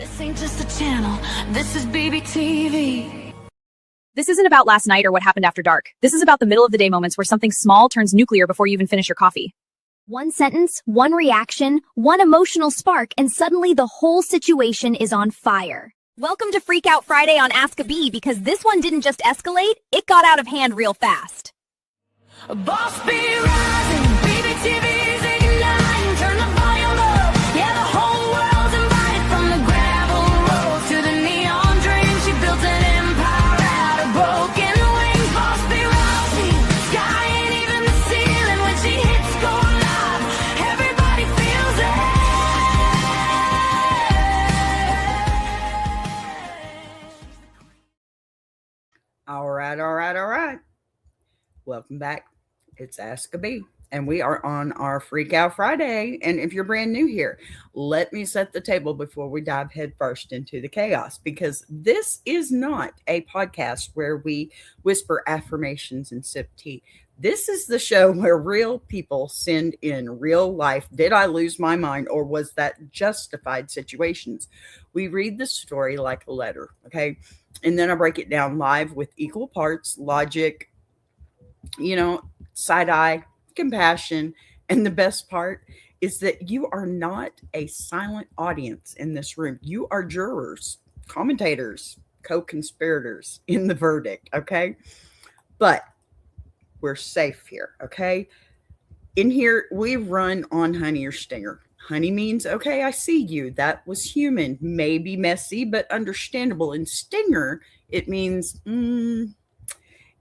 This ain't just a channel, this is BBTV. This isn't about last night or what happened after dark. This is about the middle of the day moments where something small turns nuclear before you even finish your coffee. One sentence, one reaction, one emotional spark, and suddenly the whole situation is on fire. Welcome to Freakout Friday on Ask a Bee, because this one didn't just escalate, it got out of hand real fast. Boss be rising, BBTV's igniting, turn the volume up. Yeah, the whole world's invited, from the gravel road to the neon dream. She built an empire out of broken wings. Boss be rising, sky ain't even the ceiling. When she hits go live, everybody feels it. All right. Welcome back. It's Ask a Bee, and we are on our Freakout Friday. And if you're brand new here, let me set the table before we dive headfirst into the chaos, because this is not a podcast where we whisper affirmations and sip tea. This is the show where real people send in real life, did I lose my mind, or was that justified situations? We read the story like a letter, okay? And then I break it down live with equal parts, logic, side eye, compassion. And the best part is that you are not a silent audience in this room. You are jurors, commentators, co-conspirators in the verdict, okay? But we're safe here, okay? In here, we run on honey or stinger. Honey means, okay, I see you. That was human, maybe messy, but understandable. And stinger, it means,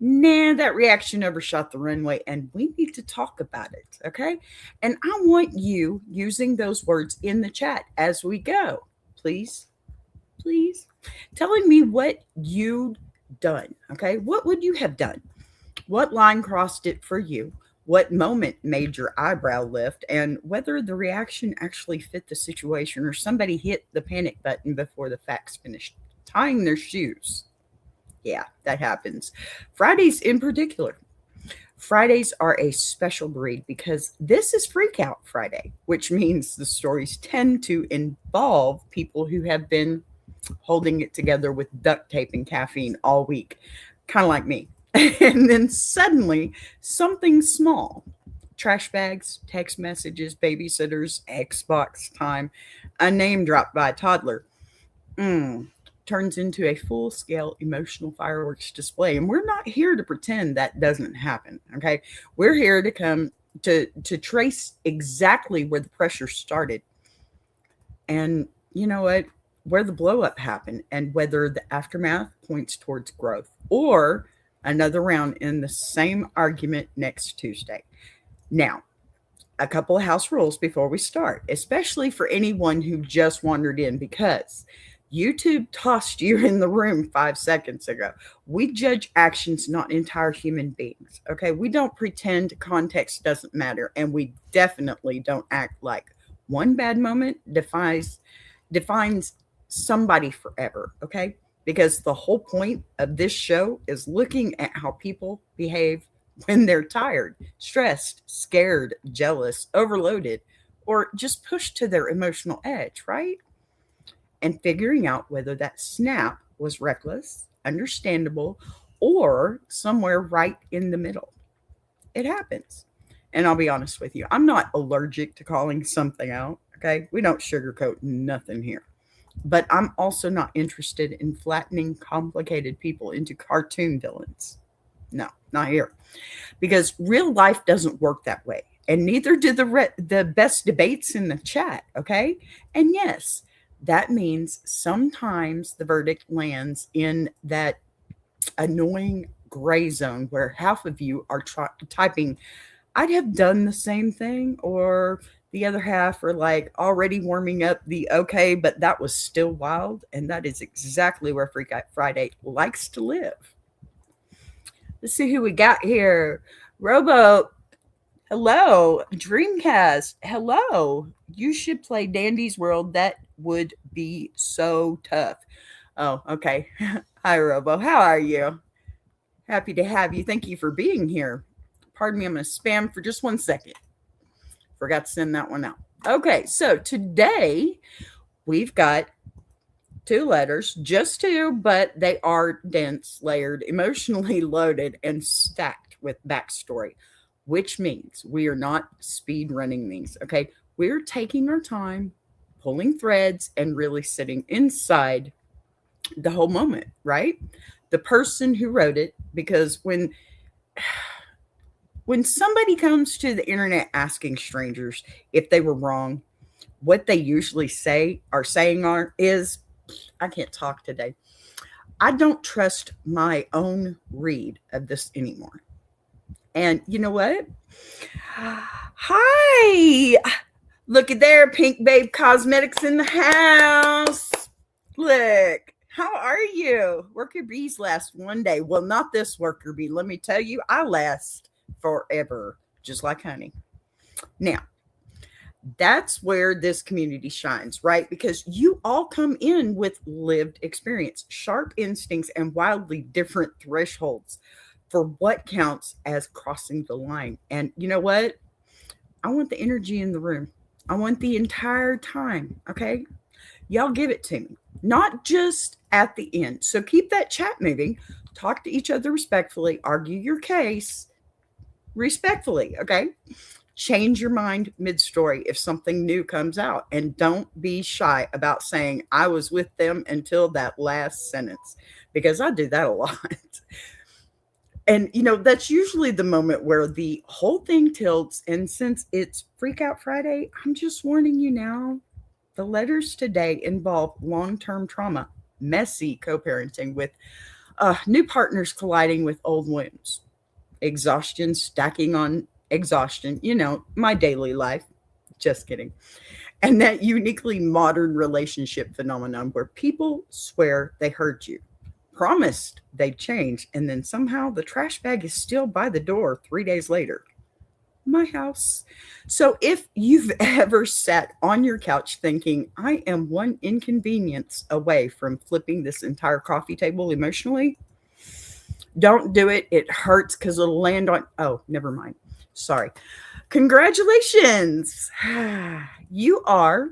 that reaction overshot the runway and we need to talk about it, okay? And I want you using those words in the chat as we go. Please, telling me what you'd done, okay? What would you have done? What line crossed it for you? What moment made your eyebrow lift, and whether the reaction actually fit the situation or somebody hit the panic button before the facts finished tying their shoes. Yeah, that happens. Fridays in particular. Fridays are a special breed because this is Freakout Friday, which means the stories tend to involve people who have been holding it together with duct tape and caffeine all week, kind of like me. And then suddenly something small, trash bags, text messages, babysitters, Xbox time, a name dropped by a toddler, turns into a full-scale emotional fireworks display. And we're not here to pretend that doesn't happen, okay? We're here to come to trace exactly where the pressure started. And you know what? Where the blow up happened, and whether the aftermath points towards growth or another round in the same argument next Tuesday. Now, a couple of house rules before we start, especially for anyone who just wandered in, because YouTube tossed you in the room 5 seconds ago. We judge actions, not entire human beings, okay? We don't pretend context doesn't matter, and we definitely don't act like one bad moment defines somebody forever, okay? Because the whole point of this show is looking at how people behave when they're tired, stressed, scared, jealous, overloaded, or just pushed to their emotional edge, right? And figuring out whether that snap was reckless, understandable, or somewhere right in the middle. It happens. And I'll be honest with you, I'm not allergic to calling something out, okay? We don't sugarcoat nothing here. But I'm also not interested in flattening complicated people into cartoon villains. No, not here. Because real life doesn't work that way. And neither do the best debates in the chat, okay? And yes, that means sometimes the verdict lands in that annoying gray zone where half of you are typing, I'd have done the same thing, or the other half are like already warming up the okay, but that was still wild. And that is exactly where Freakout Friday likes to live. Let's see who we got here. Robo, hello. Dreamcast, hello. You should play Dandy's World. That would be so tough. Oh, okay. Hi, Robo. How are you? Happy to have you. Thank you for being here. Pardon me, I'm going to spam for just 1 second. Forgot to send that one out. Okay, so today we've got 2 letters, just 2, but they are dense, layered, emotionally loaded, and stacked with backstory, which means we are not speed running these. Okay. We're taking our time, pulling threads, and really sitting inside the whole moment, right? The person who wrote it, because when somebody comes to the internet asking strangers if they were wrong, what they usually say or saying is, I can't talk today. I don't trust my own read of this anymore. And you know what? Hi. Look at there, Pink Babe Cosmetics in the house. Look, how are you? Worker bees last one day. Well, not this worker bee. Let me tell you, I last forever, just like honey. Now, that's where this community shines, right? Because you all come in with lived experience, sharp instincts, and wildly different thresholds for what counts as crossing the line. And you know what? I want the energy in the room. I want the entire time. Okay. Y'all give it to me, not just at the end. So keep that chat moving. Talk to each other respectfully. Argue your case respectfully. Okay. Change your mind mid-story if something new comes out, and don't be shy about saying I was with them until that last sentence, because I do that a lot. And that's usually the moment where the whole thing tilts. And since it's Freakout Friday, I'm just warning you now, the letters today involve long-term trauma, messy co-parenting with new partners colliding with old wounds, exhaustion stacking on exhaustion, my daily life. Just kidding. And that uniquely modern relationship phenomenon where people swear they heard you, promised they'd change, and then somehow the trash bag is still by the door 3 days later. My house. So if you've ever sat on your couch thinking, I am one inconvenience away from flipping this entire coffee table emotionally, don't do it. It hurts because it'll land on, oh, never mind. Sorry. Congratulations. You are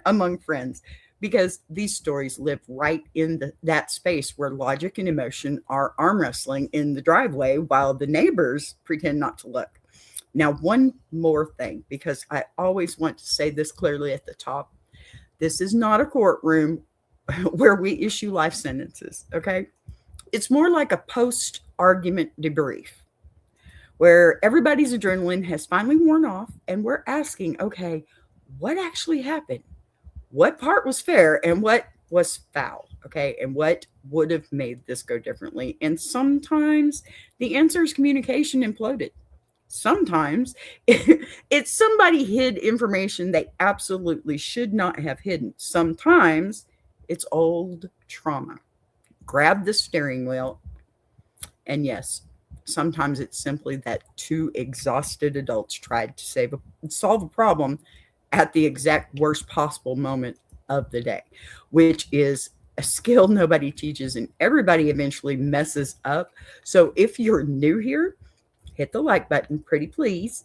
among friends, because these stories live right in that space where logic and emotion are arm wrestling in the driveway while the neighbors pretend not to look. Now, one more thing, because I always want to say this clearly at the top. This is not a courtroom where we issue life sentences, okay? It's more like a post-argument debrief where everybody's adrenaline has finally worn off and we're asking, okay, what actually happened? What part was fair and what was foul? Okay. And what would have made this go differently? And sometimes the answer is communication imploded. Sometimes it's somebody hid information they absolutely should not have hidden. Sometimes it's old trauma. Grab the steering wheel. And yes, sometimes it's simply that 2 exhausted adults tried to solve a problem at the exact worst possible moment of the day, which is a skill nobody teaches and everybody eventually messes up. So if you're new here, hit the like button, pretty please.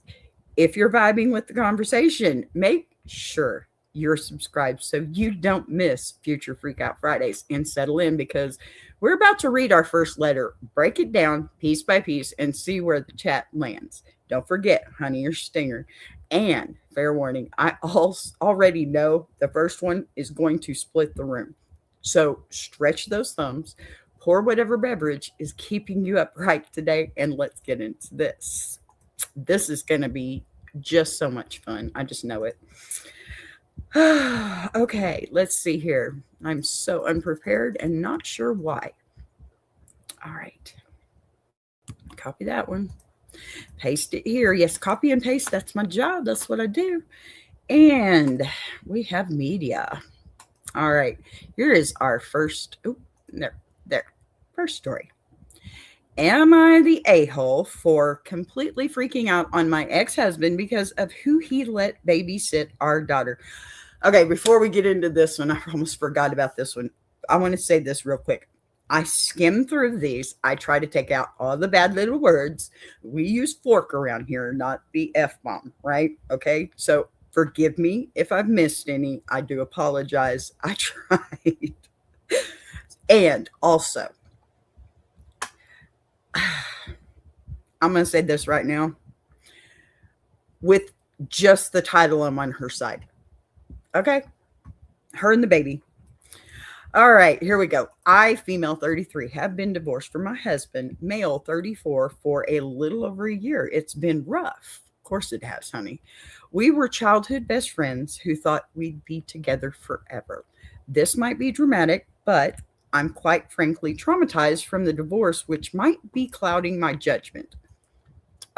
If you're vibing with the conversation, make sure you're subscribed so you don't miss future Freakout Fridays, and settle in, because we're about to read our first letter, break it down piece by piece, and see where the chat lands. Don't forget, honey or stinger. And fair warning, I already know the first one is going to split the room. So stretch those thumbs, pour whatever beverage is keeping you upright today, and let's get into this. This is going to be just so much fun. I just know it. Okay, let's see here. I'm so unprepared and not sure why. All right. Copy that one. Paste it here. Yes, copy and paste. That's my job. That's what I do. And we have media. All right. Here is our first. Oh, there. First story. Am I the a-hole for completely freaking out on my ex-husband because of who he let babysit our daughter? Okay, before we get into this one, I almost forgot about this one. I want to say this real quick. I skim through these. I try to take out all the bad little words. We use fork around here, not the F-bomb, right? Okay, so forgive me if I've missed any. I do apologize. I tried. And also, I'm going to say this right now with just the title, I'm on her side. Okay? Her and the baby. All right, here we go. I, female 33, have been divorced from my husband, male 34, for a little over a year. It's been rough. Of course it has, honey. We were childhood best friends who thought we'd be together forever. This might be dramatic, but I'm quite frankly traumatized from the divorce, which might be clouding my judgment.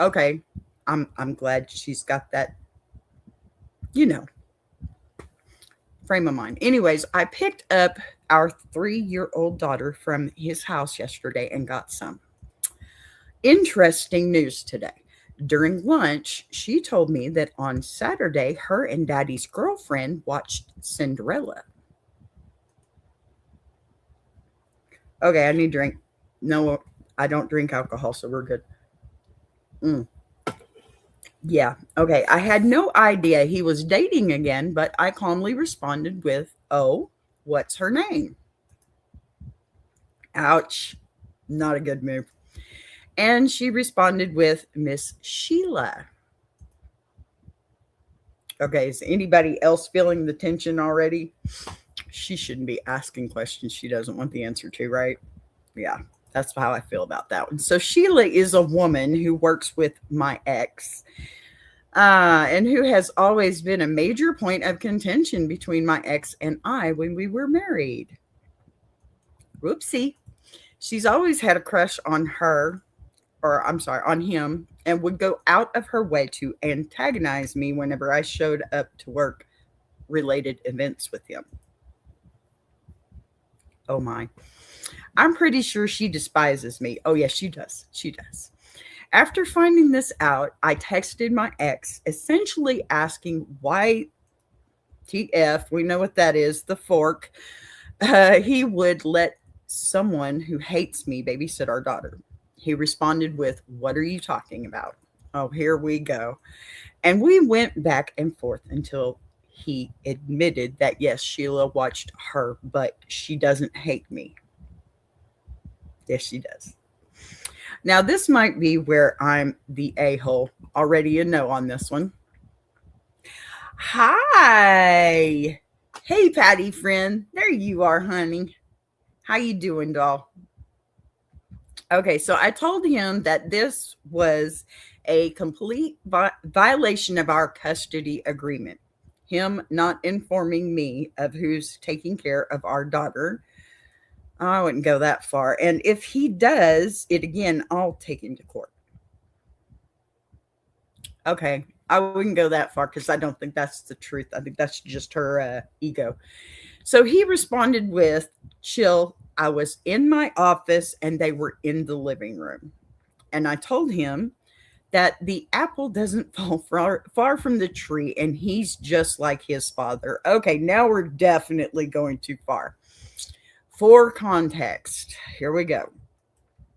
Okay, I'm glad she's got that, frame of mind. Anyways, I picked up our 3-year-old daughter from his house yesterday and got some. Interesting news today. During lunch, she told me that on Saturday, her and Daddy's girlfriend watched Cinderella. Okay, I need drink. No, I don't drink alcohol, so we're good. Yeah, okay. I had no idea he was dating again, but I calmly responded with, "Oh, what's her name?" Ouch. Not a good move. And she responded with Miss Sheila. Okay, is anybody else feeling the tension already? She shouldn't be asking questions she doesn't want the answer to, right? Yeah, that's how I feel about that one. So Sheila is a woman who works with my ex, and who has always been a major point of contention between my ex and I when we were married. Whoopsie. She's always had a crush on her, or I'm sorry, on him, and would go out of her way to antagonize me whenever I showed up to work related events with him. Oh my. I'm pretty sure she despises me. Oh, yes, she does. She does. After finding this out, I texted my ex, essentially asking why TF, we know what that is, the fork, he would let someone who hates me babysit our daughter. He responded with, "What are you talking about?" Oh, here we go. And we went back and forth until he admitted that, yes, Sheila watched her, but she doesn't hate me. Yes, she does. Now, this might be where I'm the a-hole. Already a no on this one. Hi. Hey, Patty friend. There you are, honey. How you doing, doll? Okay, so I told him that this was a complete violation of our custody agreement. Him not informing me of who's taking care of our daughter. I wouldn't go that far. And if he does it again, I'll take him to court. Okay, I wouldn't go that far because I don't think that's the truth. I think that's just her ego. So he responded with, "Chill, I was in my office and they were in the living room." And I told him that the apple doesn't fall far from the tree and he's just like his father. Okay, now we're definitely going too far. For context, here we go.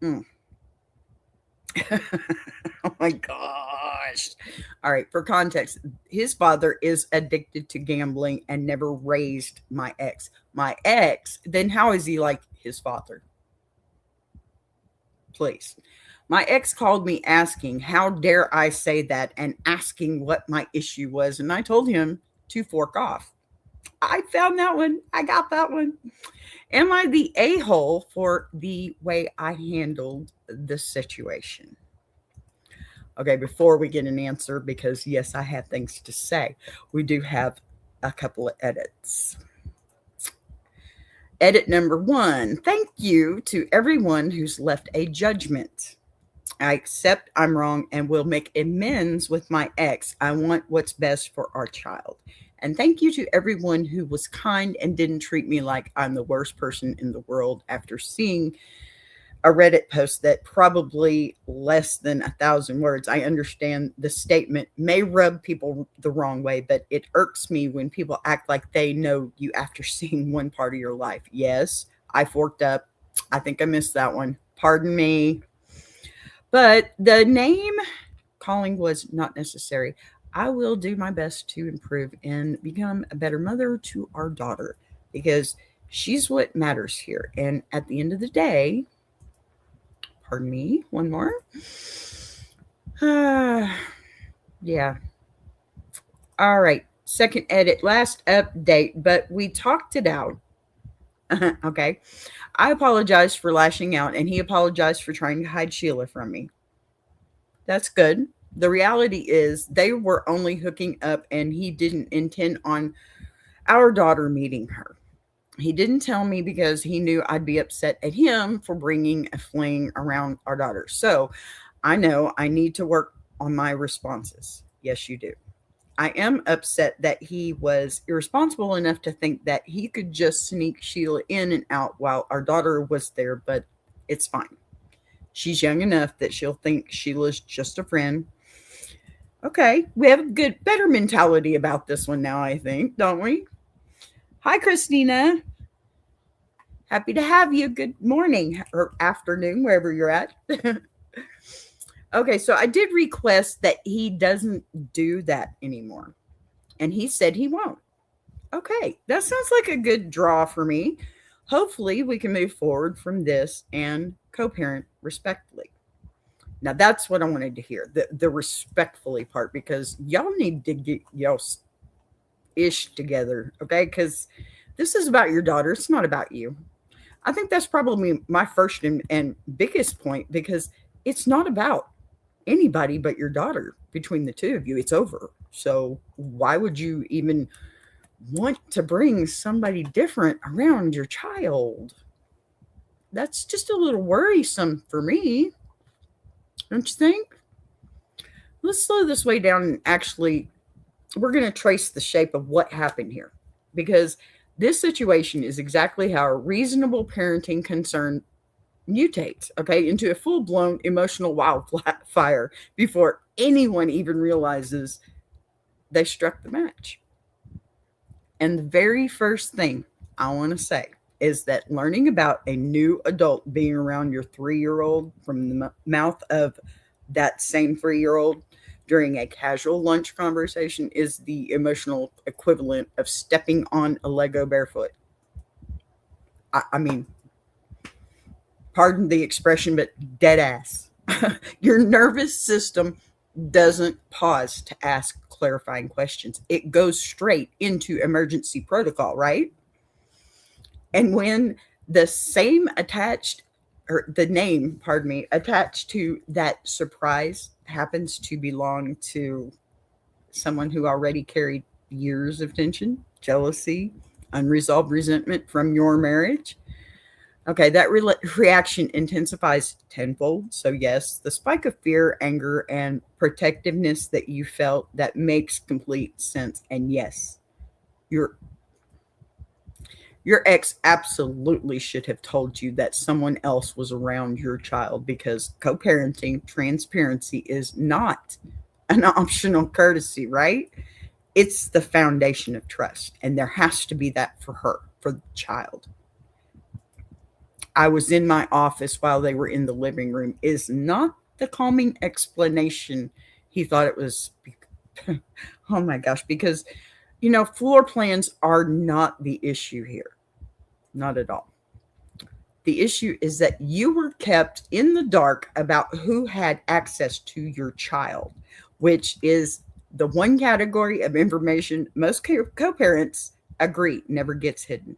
Oh my gosh. All right, for context, his father is addicted to gambling and never raised my ex. My ex, then how is he like his father? Please. My ex called me asking, how dare I say that, and asking what my issue was. And I told him to fork off. I found that one. I got that one. Am I the a-hole for the way I handled the situation? Okay, before we get an answer, because yes, I have things to say, we do have a couple of edits. Edit number 1. Thank you to everyone who's left a judgment. I accept I'm wrong and will make amends with my ex. I want what's best for our child. And thank you to everyone who was kind and didn't treat me like I'm the worst person in the world after seeing a Reddit post that probably less than 1,000 words. I understand the statement may rub people the wrong way, but it irks me when people act like they know you after seeing one part of your life. Yes, I forked up. I think I missed that one. Pardon me. But the name calling was not necessary. I will do my best to improve and become a better mother to our daughter, because She's what matters here. And at the end of the day, pardon me, one more. Yeah. All right. Second edit, last update, but we talked it out. Okay. I apologized for lashing out, and he apologized for trying to hide Sheila from me. That's good. The reality is they were only hooking up, and he didn't intend on our daughter meeting her. He didn't tell me because he knew I'd be upset at him for bringing a fling around our daughter. So I know I need to work on my responses. Yes, you do. I am upset that he was irresponsible enough to think that he could just sneak Sheila in and out while our daughter was there, but it's fine. She's young enough that she'll think Sheila's just a friend. Okay, we have a better mentality about this one now, I think, don't we? Hi, Christina. Happy to have you. Good morning or afternoon, wherever you're at. Okay, so I did request that he doesn't do that anymore. And he said he won't. Okay, that sounds like a good draw for me. Hopefully, we can move forward from this and co-parent respectfully. Now, that's what I wanted to hear, the respectfully part, because y'all need to get y'all ish together, okay? Because this is about your daughter. It's not about you. I think that's probably my first and biggest point, because it's not about anybody but your daughter. Between the two of you, it's over. So why would you even want to bring somebody different around your child? That's just a little worrisome for me. Don't you think? Let's slow this way down and actually, we're going to trace the shape of what happened here, because this situation is exactly how a reasonable parenting concern mutates, okay, into a full-blown emotional wildfire before anyone even realizes they struck the match. And the very first thing I want to say is that learning about a new adult being around your 3-year-old from the mouth of that same 3-year-old during a casual lunch conversation is the emotional equivalent of stepping on a Lego barefoot. I mean, pardon the expression, but dead ass. Your nervous system doesn't pause to ask clarifying questions. It goes straight into emergency protocol, right? And when the same attached, or the name, pardon me, attached to that surprise happens to belong to someone who already carried years of tension, jealousy, unresolved resentment from your marriage, okay, that reaction intensifies tenfold. So yes, the spike of fear, anger, and protectiveness that you felt, that makes complete sense. And yes, your ex absolutely should have told you that someone else was around your child, because co-parenting transparency is not an optional courtesy, right? It's the foundation of trust. And there has to be that for her, for the child. I was in my office while they were in the living room is not the calming explanation he thought it was. Oh my gosh, because, floor plans are not the issue here. Not at all. The issue is that you were kept in the dark about who had access to your child, which is the one category of information most co-parents agree never gets hidden.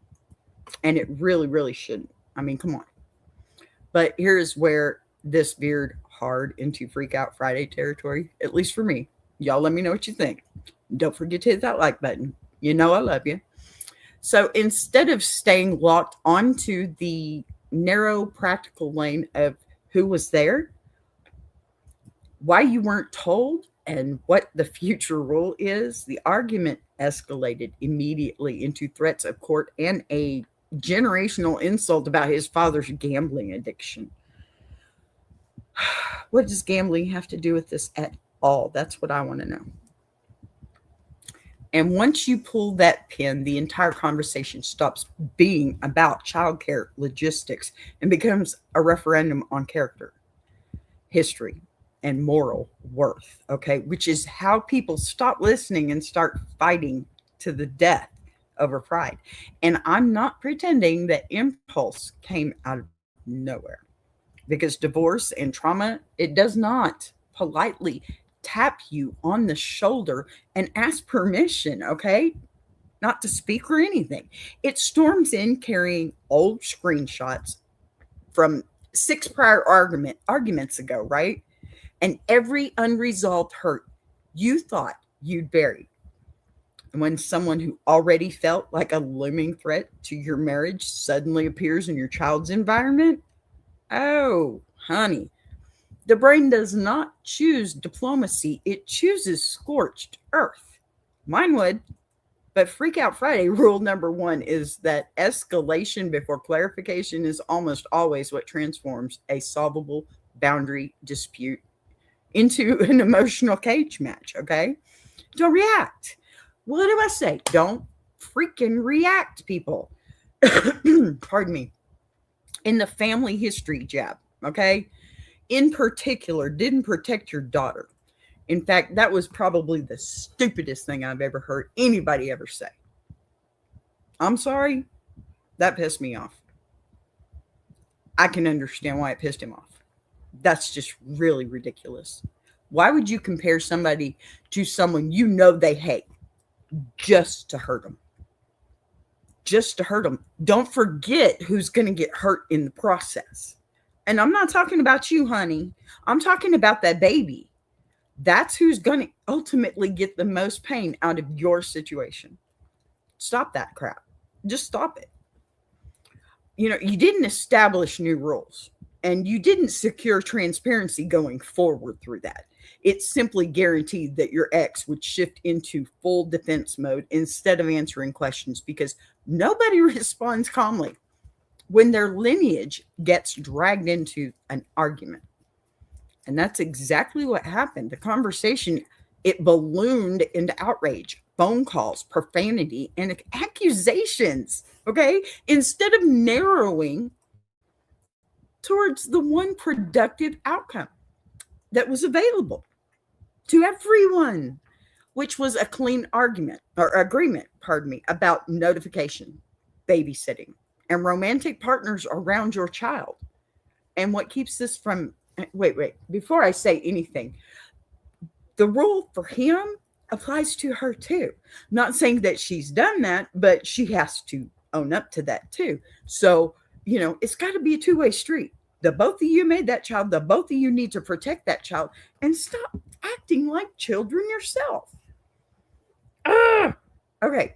And it really, really shouldn't. I mean, come on. But here's where this veered hard into Freakout Friday territory, at least for me. Y'all let me know what you think. Don't forget to hit that like button. You know I love you. So instead of staying locked onto the narrow practical lane of who was there, why you weren't told, and what the future rule is, the argument escalated immediately into threats of court and a generational insult about his father's gambling addiction. What does gambling have to do with this at all? That's what I want to know. And once you pull that pin, the entire conversation stops being about childcare logistics and becomes a referendum on character, history, and moral worth, okay? Which is how people stop listening and start fighting to the death over pride. And I'm not pretending that impulse came out of nowhere, because divorce and trauma, it does not politely tap you on the shoulder and ask permission, okay? Not to speak or anything. It storms in carrying old screenshots from 6 prior arguments ago, right? And every unresolved hurt you thought you'd buried. And when someone who already felt like a looming threat to your marriage suddenly appears in your child's environment, oh, honey, the brain does not choose diplomacy, it chooses scorched earth. Mine would. But Freakout Friday rule number 1 is that escalation before clarification is almost always what transforms a solvable boundary dispute into an emotional cage match, okay? Don't react. What do I say? Don't freaking react, people. Pardon me. In the family history jab, okay? In particular, didn't protect your daughter. In fact, that was probably the stupidest thing I've ever heard anybody ever say. I'm sorry. That pissed me off. I can understand why it pissed him off. That's just really ridiculous. Why would you compare somebody to someone you know they hate just to hurt them? Just to hurt them. Don't forget who's going to get hurt in the process. And I'm not talking about you, honey. I'm talking about that baby. That's who's going to ultimately get the most pain out of your situation. Stop that crap. Just stop it. You didn't establish new rules, and you didn't secure transparency going forward through that. It simply guaranteed that your ex would shift into full defense mode instead of answering questions, because nobody responds calmly when their lineage gets dragged into an argument. And that's exactly what happened. The conversation, it ballooned into outrage, phone calls, profanity, and accusations, okay? Instead of narrowing towards the one productive outcome that was available to everyone, which was a clean agreement, about notification, babysitting, and romantic partners around your child. And what keeps this from... Wait, before I say anything, the rule for him applies to her too. Not saying that she's done that, but she has to own up to that too. So, it's got to be a two-way street. The both of you made that child, the both of you need to protect that child, and stop acting like children yourself. Okay.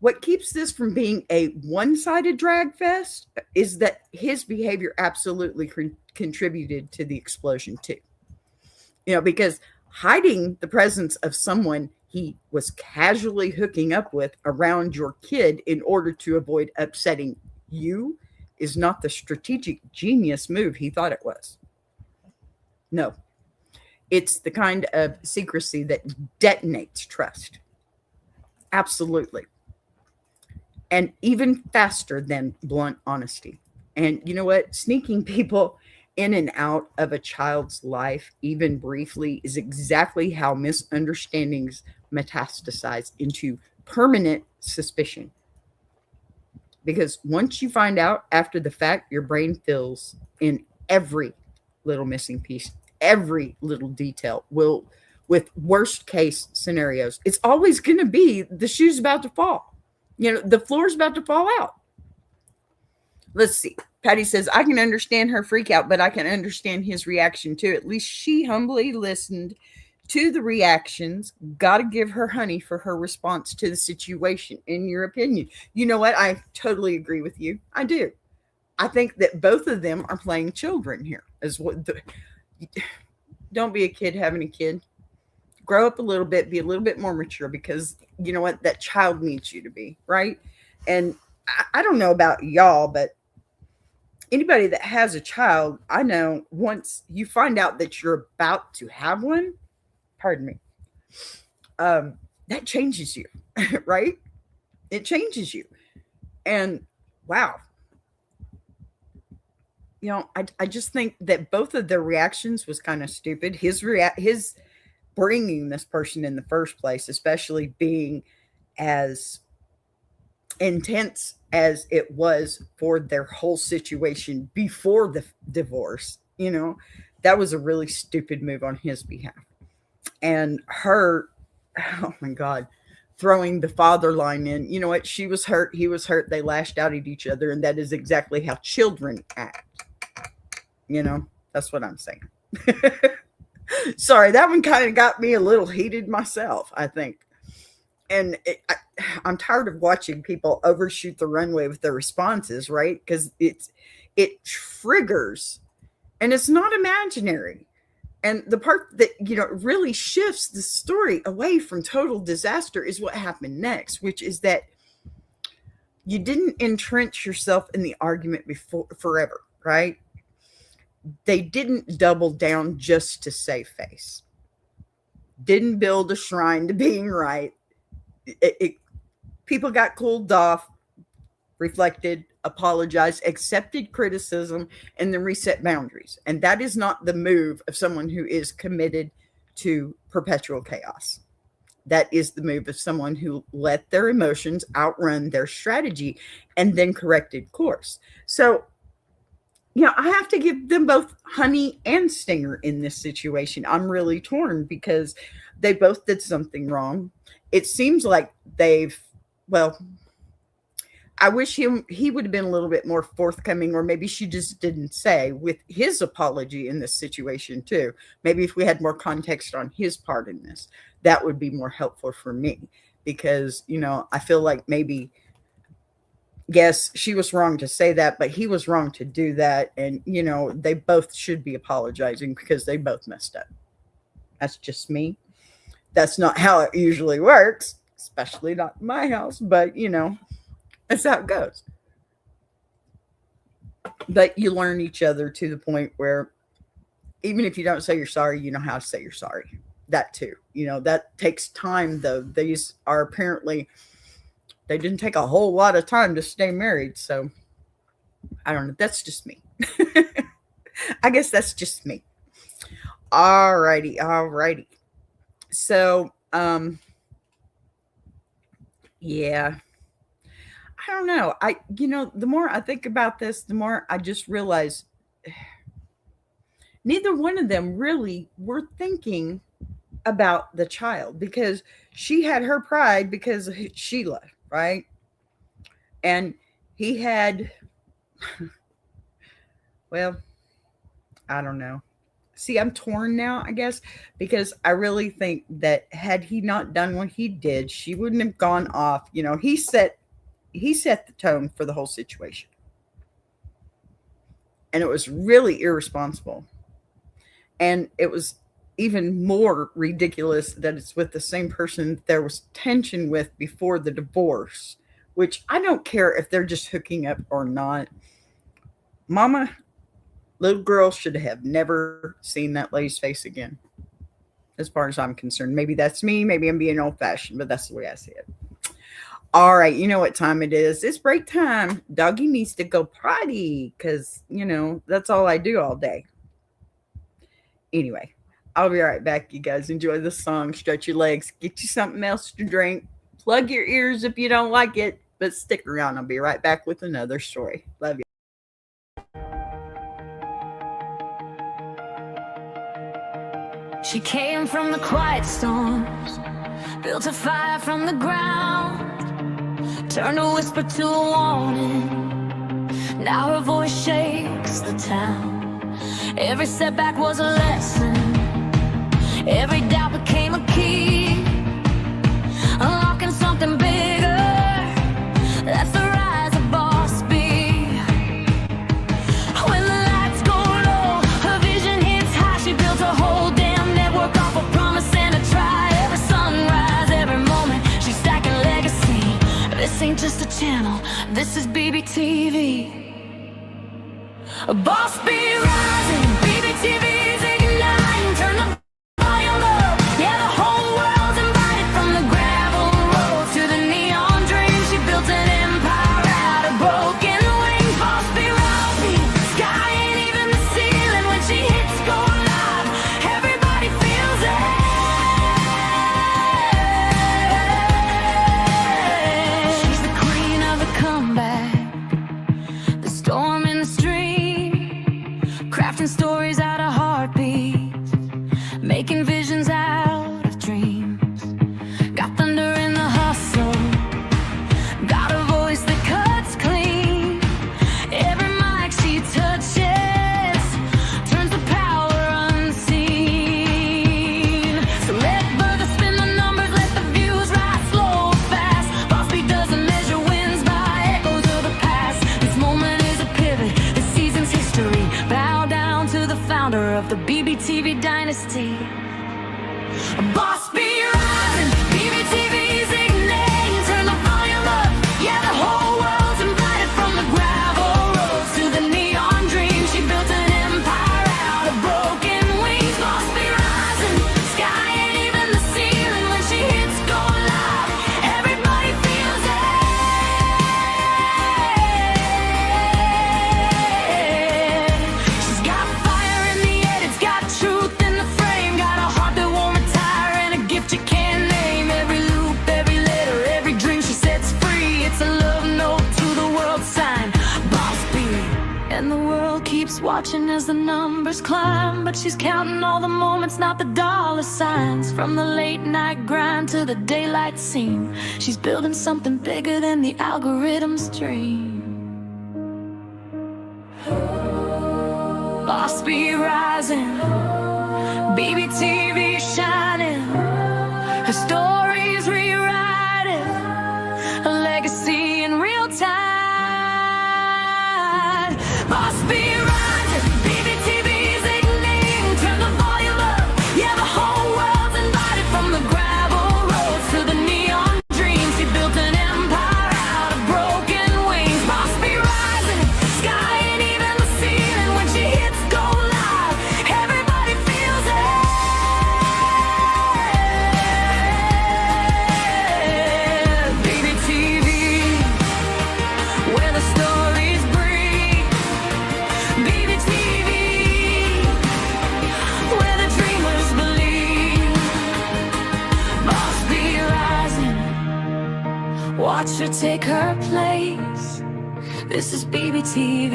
What keeps this from being a one-sided drag fest is that his behavior absolutely contributed to the explosion too. Because hiding the presence of someone he was casually hooking up with around your kid in order to avoid upsetting you is not the strategic genius move he thought it was. No, it's the kind of secrecy that detonates trust. Absolutely. And even faster than blunt honesty. And you know what? Sneaking people in and out of a child's life, even briefly, is exactly how misunderstandings metastasize into permanent suspicion. Because once you find out after the fact, your brain fills in every little missing piece, every little detail with worst case scenarios. It's always going to be the shoe's about to fall. The floor's about to fall out. Let's see. Patty says, I can understand her freak out, but I can understand his reaction too. At least she humbly listened to the reactions. Got to give her honey for her response to the situation, in your opinion. You know what? I totally agree with you. I do. I think that both of them are playing children here. Don't be a kid having a kid. Grow up a little bit, be a little bit more mature, because you know what? That child needs you to be, right? And I don't know about y'all, but anybody that has a child, I know once you find out that you're about to have one, pardon me, that changes you, right? It changes you. And wow. I just think that both of their reactions was kind of stupid. His bringing this person in the first place, especially being as intense as it was for their whole situation before the divorce, that was a really stupid move on his behalf. And her, oh my God, throwing the father line in, you know what? She was hurt. He was hurt. They lashed out at each other. And that is exactly how children act. That's what I'm saying. Sorry, that one kind of got me a little heated myself, I think. And I'm tired of watching people overshoot the runway with their responses, right? Because it triggers, and it's not imaginary. And the part that, really shifts the story away from total disaster is what happened next, which is that you didn't entrench yourself in the argument forever, right? They didn't double down just to save face. Didn't build a shrine to being right. People got cooled off, reflected, apologized, accepted criticism, and then reset boundaries. And that is not the move of someone who is committed to perpetual chaos. That is the move of someone who let their emotions outrun their strategy and then corrected course. So, I have to give them both honey and stinger in this situation. I'm really torn because they both did something wrong. It seems like I wish he would have been a little bit more forthcoming, or maybe she just didn't say with his apology in this situation too. Maybe if we had more context on his part in this, that would be more helpful for me, because, I feel like maybe, yes, she was wrong to say that, but he was wrong to do that. And, they both should be apologizing because they both messed up. That's just me. That's not how it usually works, especially not in my house, but, that's how it goes. But you learn each other to the point where even if you don't say you're sorry, you know how to say you're sorry. That too. That takes time, though. These are apparently, they didn't take a whole lot of time to stay married. So I don't know. That's just me. I guess that's just me. Alrighty. So, yeah. I don't know. The more I think about this, the more I just realize neither one of them really were thinking about the child, because she had her pride because of Sheila, right? And he had, well, I don't know. See, I'm torn now, I guess, because I really think that had he not done what he did, she wouldn't have gone off. He set the tone for the whole situation. And it was really irresponsible. And it was even more ridiculous that it's with the same person there was tension with before the divorce, which I don't care if they're just hooking up or not. Mama, little girl should have never seen that lady's face again, as far as I'm concerned. Maybe that's me. Maybe I'm being old-fashioned, but that's the way I see it. All right, you know what time it is. It's break time. Doggy needs to go potty because, that's all I do all day. Anyway, I'll be right back. You guys enjoy the song. Stretch your legs. Get you something else to drink. Plug your ears if you don't like it, but stick around. I'll be right back with another story. Love you. She came from the quiet storms, built a fire from the ground, turned a whisper to a warning. Now her voice shakes the town. Every setback was a lesson. Every doubt became a key, unlocking something bigger. That's the rise of Boss B. When the lights go low, her vision hits high. She built a whole damn network off a promise and a try. Every sunrise, every moment, she's stacking legacy. This ain't just a channel, this is BBTV. A Boss B rising, BBTV's igniting. Turn the volume up, yeah, the whole world's invited. From the gravel road to the neon dream, she built an empire out of broken wings. Boss B rising, sky ain't even the ceiling. When she hits go live, everybody feels it. She's the queen of TV dynasty. Boss be rising, BBTV's igniting. Turn the volume up, yeah, the whole world's invited. From the gravel roads to the neon dreams, she built an empire out of broken wings. Boss be rising, sky ain't even the ceiling. When she hits go live, everybody feels it. She's got fire in the head, it's got truth in the frame. Got a heart that won't retire and a gift you can't name. Every loop, every letter, every dream she sets free. It's a love note to the world sign. Boss B. And the world keeps watching as the numbers climb, but she's counting all the moments, not the dollar signs. From the late night grind to the daylight scene, she's building something bigger than the algorithm's dream. Boss be rising, BBTV shining. Her story's rewriting, a legacy in real time. Boss be rising, BBTV's igniting. Turn the volume up, yeah, the whole world's invited. From the gravel roads to the neon dreams, she built an empire out of broken wings. Boss be rising, sky ain't even the ceiling. When she hits go live, everybody feels it. BBTV, where the stories breathe. BBTV, where the dreamers believe. Boss be rising, watch her take her place. This is BBTV,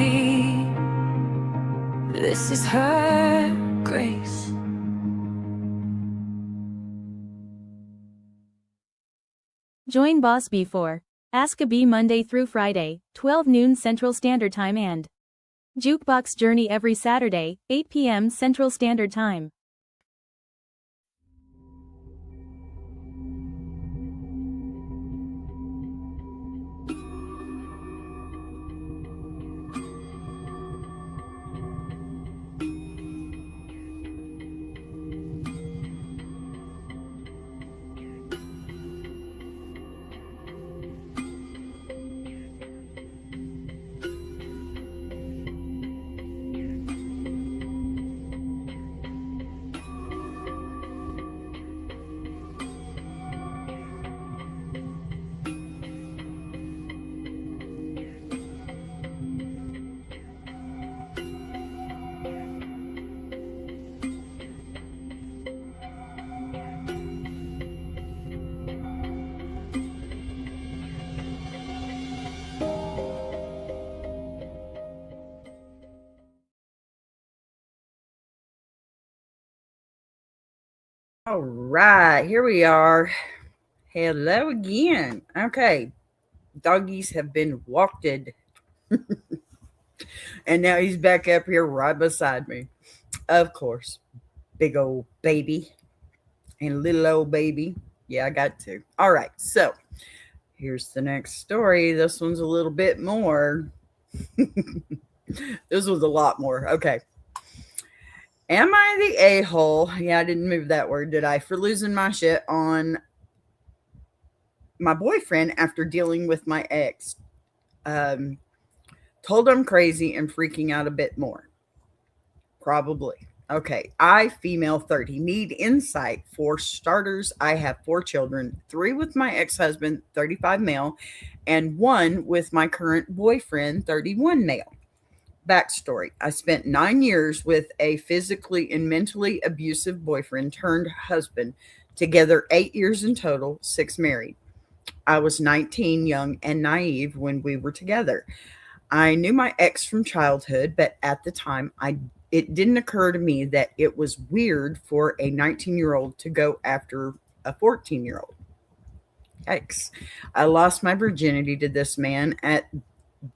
this is her grace. Join Boss B for Ask a Bee Monday through Friday, 12 noon Central Standard Time and Jukebox Journey every Saturday, 8 p.m. Central Standard Time. All right, here we are. Hello again. Okay, doggies have been walked. And now he's back up here right beside me. Of course, big old baby and little old baby. Yeah, I got to. All right, so here's the next story. This one's a little bit more. This was a lot more. Okay. Am I the a-hole? Yeah, I didn't move that word, did I? For losing my shit on my boyfriend after dealing with my ex. Told I'm crazy and freaking out a bit more. Probably. Okay. I, female 30, need insight. For starters, I have 4 children, 3 with my ex-husband, 35 male, and 1 with my current boyfriend, 31 male. Backstory. I spent 9 years with a physically and mentally abusive boyfriend turned husband, together 8 years in total, 6 married. I was 19, young and naive when we were together. I knew my ex from childhood, but at the time, it didn't occur to me that it was weird for a 19-year-old to go after a 14-year-old. Yikes. I lost my virginity to this man at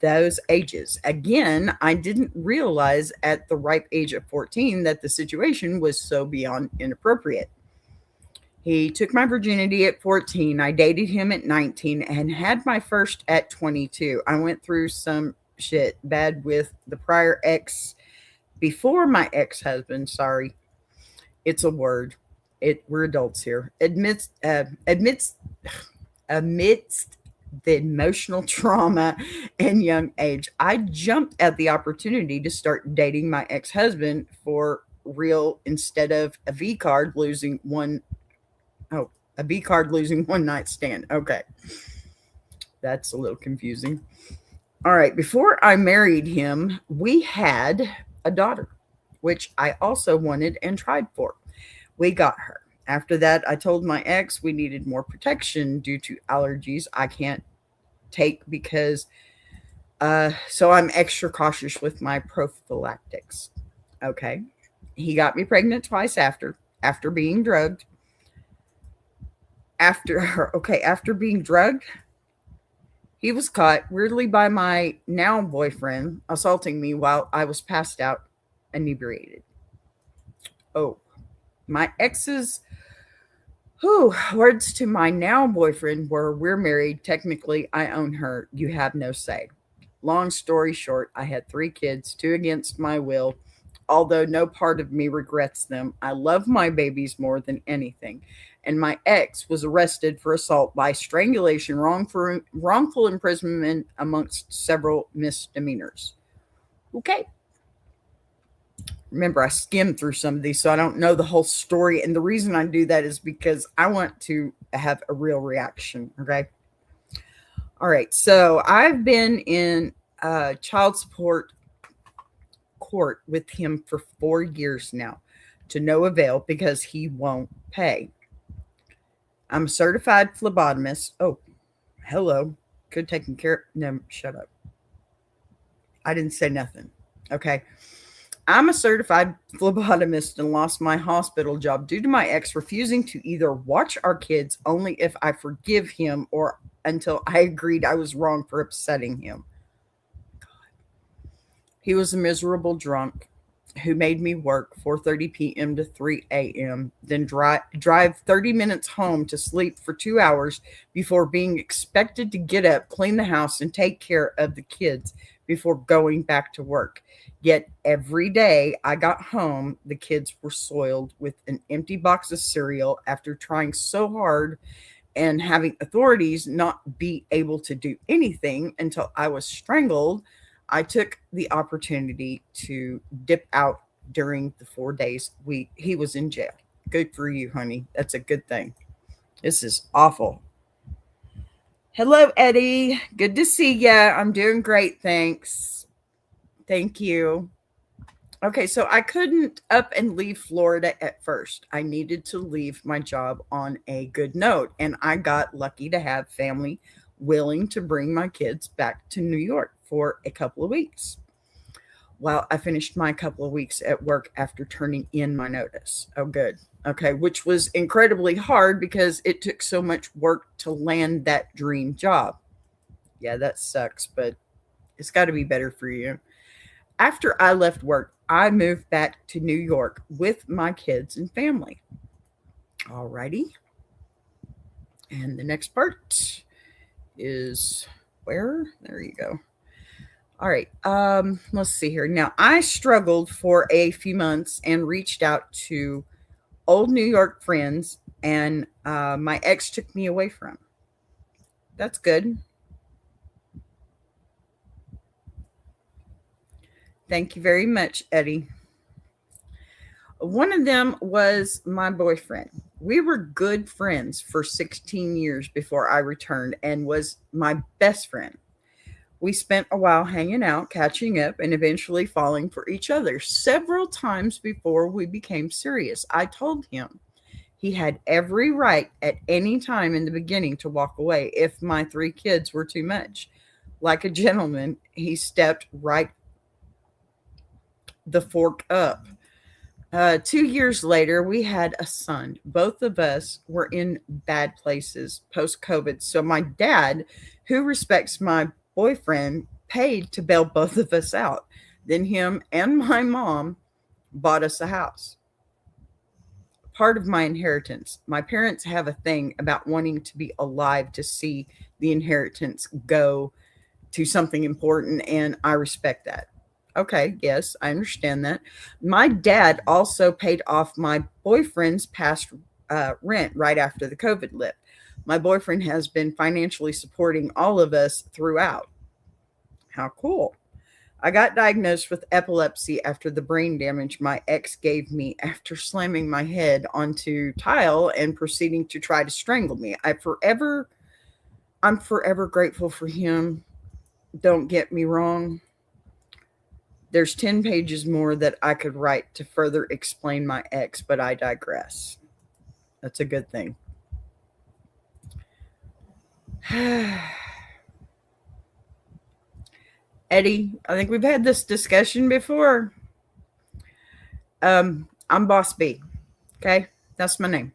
those ages. Again, I didn't realize at the ripe age of 14 that the situation was so beyond inappropriate. He took my virginity at 14. I dated him at 19 and had my first at 22. I went through some shit bad with the prior ex before my ex-husband. Sorry. It's a word. We're adults here. Amidst the emotional trauma and young age, I jumped at the opportunity to start dating my ex-husband for real instead of a V card losing one. Oh, a B card losing one night stand. Okay. That's a little confusing. All right. Before I married him, we had a daughter, which I also wanted and tried for. We got her. After that, I told my ex we needed more protection due to allergies I can't take because, so I'm extra cautious with my prophylactics. Okay. He got me pregnant twice after being drugged. After being drugged, he was caught weirdly by my now boyfriend assaulting me while I was passed out, inebriated. Oh, my ex's words to my now boyfriend were, "We're married. Technically, I own her. You have no say." Long story short, I had 3 kids, 2 against my will. Although no part of me regrets them, I love my babies more than anything. And my ex was arrested for assault by strangulation, wrongful imprisonment, amongst several misdemeanors. Okay. Remember, I skimmed through some of these, so I don't know the whole story. And the reason I do that is because I want to have a real reaction. Okay. All right. So I've been in child support court with him for 4 years now, to no avail because he won't pay. I'm a certified phlebotomist. Oh, hello. Good taking care. No, shut up. I didn't say nothing. Okay. I'm a certified phlebotomist and lost my hospital job due to my ex refusing to either watch our kids only if I forgive him or until I agreed I was wrong for upsetting him. He was a miserable drunk who made me work 4:30 p.m. to 3 a.m., then drive 30 minutes home to sleep for 2 hours before being expected to get up, clean the house, and take care of the kids before going back to work. Yet every day I got home, the kids were soiled with an empty box of cereal after trying so hard and having authorities not be able to do anything until I was strangled. I took the opportunity to dip out during the 4 days he was in jail. Good for you, honey. That's a good thing. This is awful. Hello, Eddie. Good to see ya. I'm doing great, thanks. Thank you. Okay, so I couldn't up and leave Florida at first. I needed to leave my job on a good note, and I got lucky to have family willing to bring my kids back to New York for a couple of weeks. Well, I finished my couple of weeks at work after turning in my notice. Oh, good. Okay, which was incredibly hard because it took so much work to land that dream job. Yeah, that sucks, but it's got to be better for you. After I left work, I moved back to New York with my kids and family. Alrighty. And the next part is where? There you go. All right. Let's see here. Now, I struggled for a few months and reached out to old New York friends, and my ex took me away from. That's good. Thank you very much, Eddie. One of them was my boyfriend. We were good friends for 16 years before I returned and was my best friend. We spent a while hanging out, catching up, and eventually falling for each other several times before we became serious. I told him he had every right at any time in the beginning to walk away if my 3 kids were too much. Like a gentleman, he stepped right the fork up. 2 years later, we had a son. Both of us were in bad places post-COVID. So my dad, who respects my boyfriend, paid to bail both of us out. Then him and my mom bought us a house. Part of my inheritance. My parents have a thing about wanting to be alive to see the inheritance go to something important, and I respect that. Okay, yes, I understand that. My dad also paid off my boyfriend's past rent right after the COVID lit. My boyfriend has been financially supporting all of us throughout. How cool. I got diagnosed with epilepsy after the brain damage my ex gave me after slamming my head onto tile and proceeding to try to strangle me. I'm forever grateful for him. Don't get me wrong. There's 10 pages more that I could write to further explain my ex, but I digress. That's a good thing. Eddie, I think we've had this discussion before. I'm Boss B. Okay, that's my name.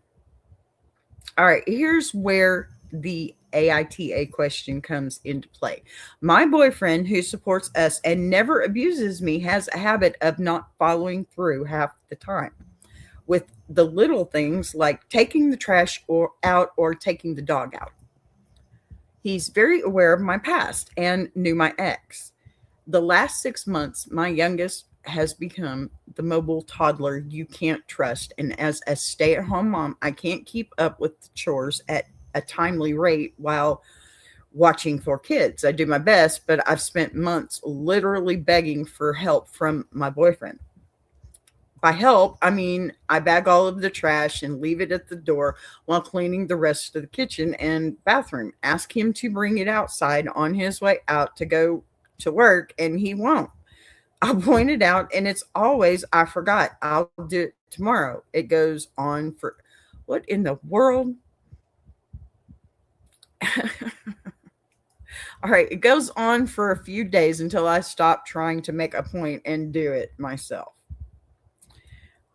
All right, here's where the AITA question comes into play. My boyfriend, who supports us and never abuses me, has a habit of not following through half the time with the little things like taking the trash out or taking the dog out. He's very aware of my past and knew my ex. The last 6 months, my youngest has become the mobile toddler you can't trust. And as a stay at home mom, I can't keep up with the chores at a timely rate while watching 4 kids. I do my best, but I've spent months literally begging for help from my boyfriend. By help, I mean I bag all of the trash and leave it at the door while cleaning the rest of the kitchen and bathroom. Ask him to bring it outside on his way out to go to work, and he won't. I'll point it out, and it's always, I forgot. I'll do it tomorrow. It goes on for what in the world? All right, it goes on for a few days until I stop trying to make a point and do it myself.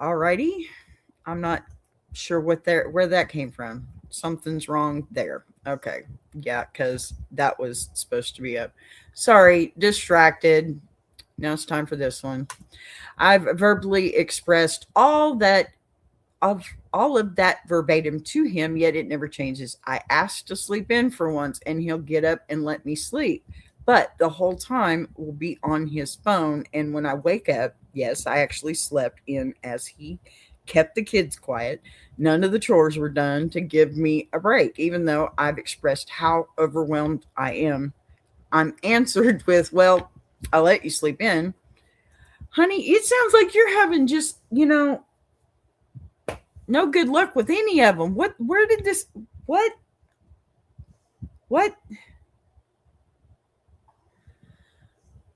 All righty. I'm not sure where that came from. Something's wrong there. Okay. Yeah, because that was supposed to be up. Sorry, distracted. Now it's time for this one. I've verbally expressed all of that verbatim to him, yet it never changes. I asked to sleep in for once, and he'll get up and let me sleep. But the whole time will be on his phone. And when I wake up, yes, I actually slept in as he kept the kids quiet. None of the chores were done to give me a break, even though I've expressed how overwhelmed I am. I'm answered with, well, I'll let you sleep in. Honey, it sounds like you're having just, no good luck with any of them. Where did this, what?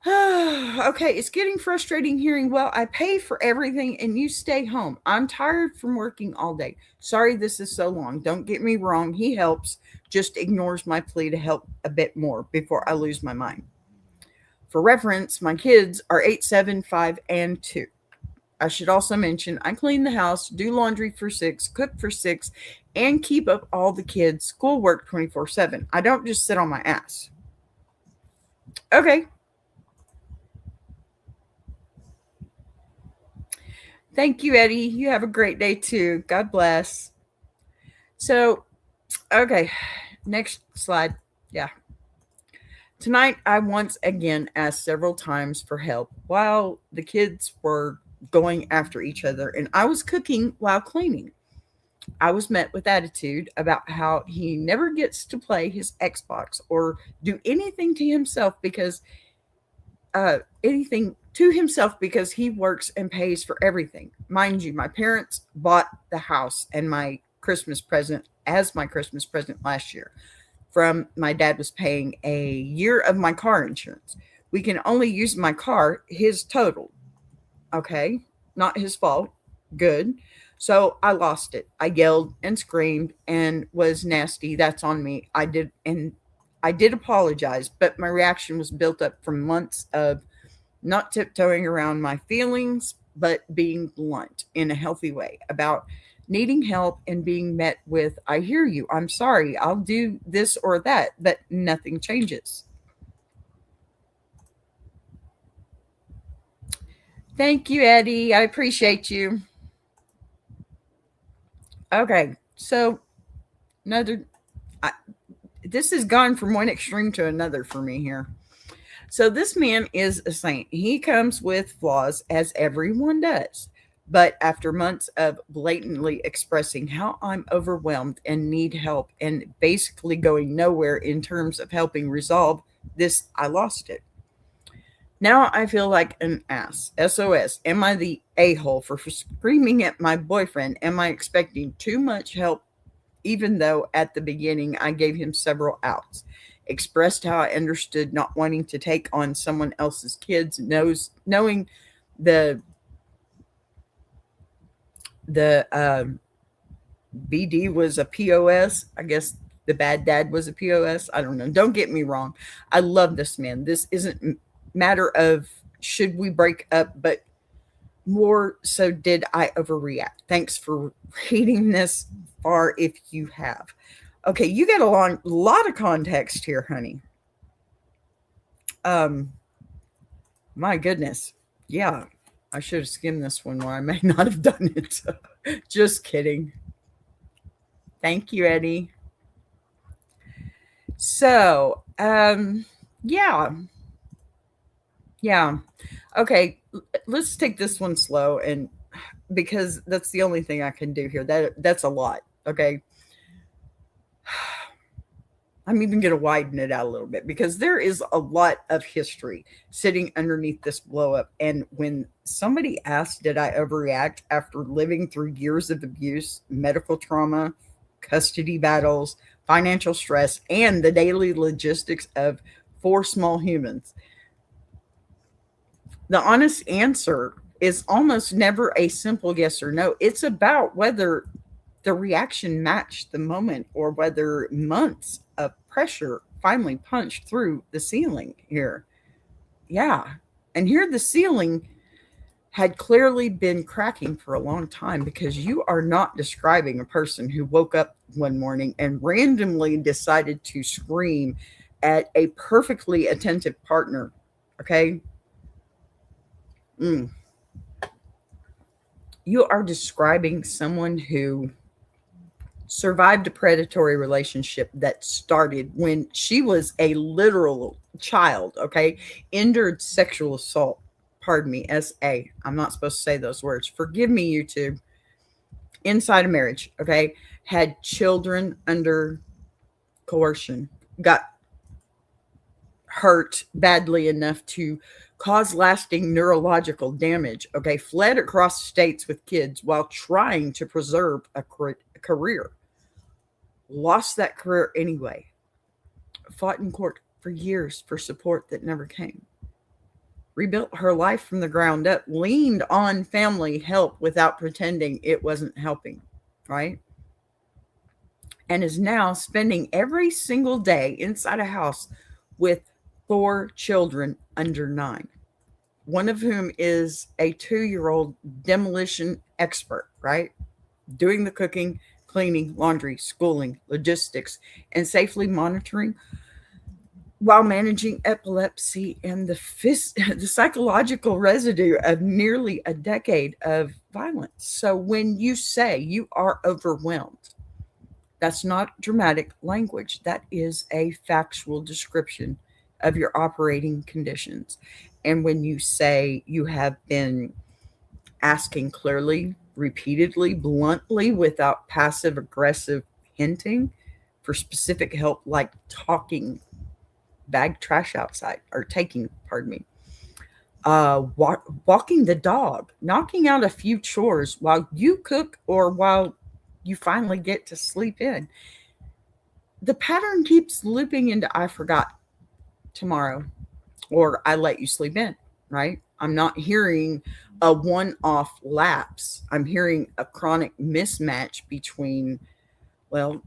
Okay, it's getting frustrating hearing, well, I pay for everything and you stay home. I'm tired from working all day. Sorry this is so long. Don't get me wrong. He helps, just ignores my plea to help a bit more before I lose my mind. For reference, my kids are 8, 7, 5, and 2. I should also mention I clean the house, do laundry for 6, cook for 6, and keep up all the kids' schoolwork 24/7. I don't just sit on my ass. Okay. Thank you, Eddie. You have a great day too. God bless. So, okay, next slide. Yeah. Tonight, I once again asked several times for help while the kids were going after each other, and I was cooking while cleaning. I was met with attitude about how he never gets to play his Xbox or do anything to himself because he works and pays for everything. Mind you, my parents bought the house and my Christmas present last year. From my dad was paying a year of my car insurance. We can only use my car, his total. Okay, not his fault. Good. So I lost it. I yelled and screamed and was nasty. That's on me. I did apologize, but my reaction was built up from months of not tiptoeing around my feelings, but being blunt in a healthy way about needing help and being met with, I hear you, I'm sorry, I'll do this or that, but nothing changes. Thank you, Eddie. I appreciate you. Okay, so this has gone from one extreme to another for me here. So this man is a saint. He comes with flaws, as everyone does. But after months of blatantly expressing how I'm overwhelmed and need help and basically going nowhere in terms of helping resolve this, I lost it. Now I feel like an ass. SOS. Am I the a-hole for screaming at my boyfriend? Am I expecting too much help, even though at the beginning I gave him several outs? Expressed how I understood not wanting to take on someone else's kids, knowing the BD was a POS. I guess the bad dad was a POS. I don't know. Don't get me wrong. I love this man. This isn't a matter of should we break up, but more so did I overreact. Thanks for reading this far if you have. Okay, you get a lot of context here, honey. My goodness. Yeah, I should have skimmed this one, or I may not have done it. Just kidding. Thank you, Eddie. So, yeah. Okay, let's take this one slow, and because that's the only thing I can do here. That's a lot. Okay. I'm even going to widen it out a little bit because there is a lot of history sitting underneath this blow up. And when somebody asked, did I overreact after living through years of abuse, medical trauma, custody battles, financial stress, and the daily logistics of 4 small humans? The honest answer is almost never a simple yes or no. It's about whether the reaction matched the moment or whether months of pressure finally punched through the ceiling here. Yeah. And here the ceiling had clearly been cracking for a long time, because you are not describing a person who woke up one morning and randomly decided to scream at a perfectly attentive partner. Okay. You are describing someone who survived a predatory relationship that started when she was a literal child, okay? Endured sexual assault. Pardon me, SA. I'm not supposed to say those words. Forgive me, YouTube. Inside a marriage, okay? Had children under coercion. Got hurt badly enough to cause lasting neurological damage, okay? Fled across states with kids while trying to preserve a career. Lost that career anyway. Fought in court for years for support that never came. Rebuilt her life from the ground up. Leaned on family help without pretending it wasn't helping, right? And is now spending every single day inside a house with 4 children under 9. One of whom is a 2-year-old demolition expert, right? Doing the cooking, cleaning, laundry, schooling, logistics, and safely monitoring while managing epilepsy and the psychological residue of nearly a decade of violence. So when you say you are overwhelmed, that's not dramatic language. That is a factual description of your operating conditions. And when you say you have been asking clearly, repeatedly, bluntly, without passive aggressive hinting for specific help, like talking, bag trash outside, or taking, walking the dog, knocking out a few chores while you cook or while you finally get to sleep in. The pattern keeps looping into I forgot tomorrow, or I let you sleep in, right? I'm not hearing a one-off lapse. I'm hearing a chronic mismatch between, well,